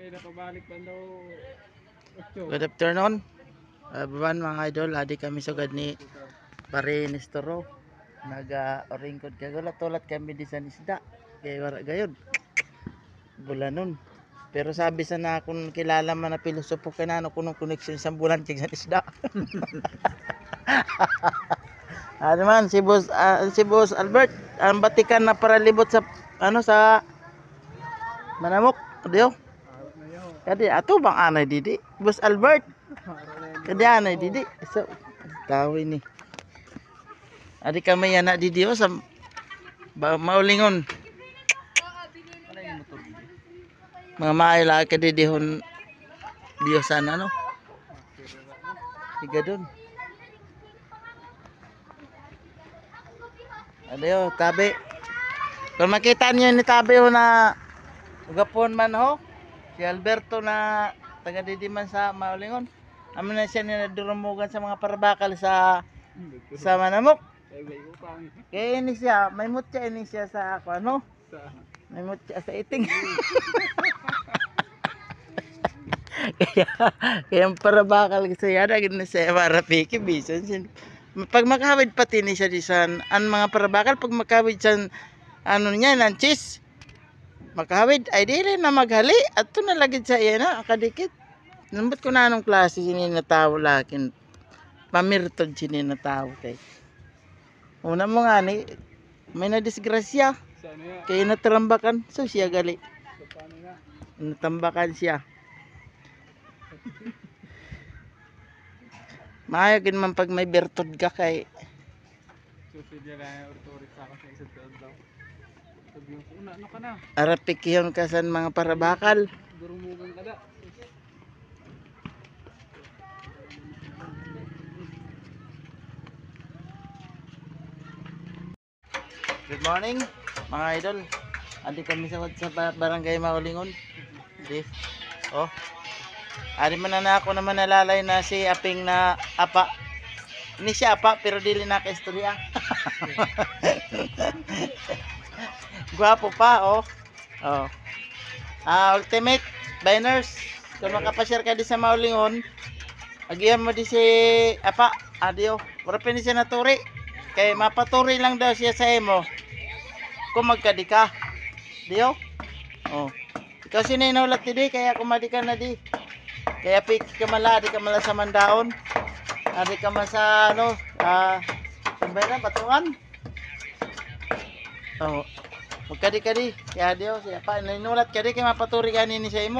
Good afternoon. Baban mga idol, adi kami sugad ni Pare Nestoro. Naga-oringkod kagulat tulat kami di sa isda. Kay wala gayud. Bulanon. Pero sabi sa na kung kilala man na pilosopo kanano kuno connection sa bulan kay sa isda. Ano man si Boss Albert, ang batikan na para libot sa sa manamok, diyo. Kadi ato bang anay didi, Boss Albert. Kadi anay didi. So tawi ni. Adi kami yana didi sa maulingon. Mga maila ka didihon Diyosan ano. Tiga dun. Adiyo, tabi. Kung makita niyo ni tabi ho na gapon man ho, si Alberto na taga didiman sa Maulingon. Amin na siya ninadurumugan sa mga parabakal sa manamok. Kaya ini siya, may mutya ini siya sa ano? May mutya sa iting. kaya ang parabakal kasi yada gina siya marapiki bisan. Pag makawid pati ni siya disan ang mga parabakal pag makawid sa ano niya ng cheese makawid ay dili na maghali at to nalagid sa iya na kadikit nambot ko na anong klase sini na tao lakin pamirtod sini na tao kay una mo nga ni may na disgrasya kay natrambakan so siya gali natambakan siya. Mayagin man pag may bertod ka kay arapikyon ka sa mga parabakal. Good morning mga idol. Andi kami sa barangay Maulingon. Oh. Ari man na ako naman nalalay na si Aping na apa. Ini siya apa pero dili na ka istorya. Guwapo pa oh. Oh. Ultimate Biners. Kung makapashare ka di sa Maulingon, agihan mo di si apa. Adio. Wala pa ni siya naturi. Kay mapaturi lang daw siya sa imo. Kung magkadi ka. Dio. Oh. Ikaw sininaulat di kaya kumadi ka na di. Kaya pik ka mala, di ka mala sa mandaon. Di ka mala sa ano, sabay na, batungan. Oh, magkadi-kadi. Kaya diyo, siya pa, ninulat ka di, kaya mapaturi ka nini sa imo.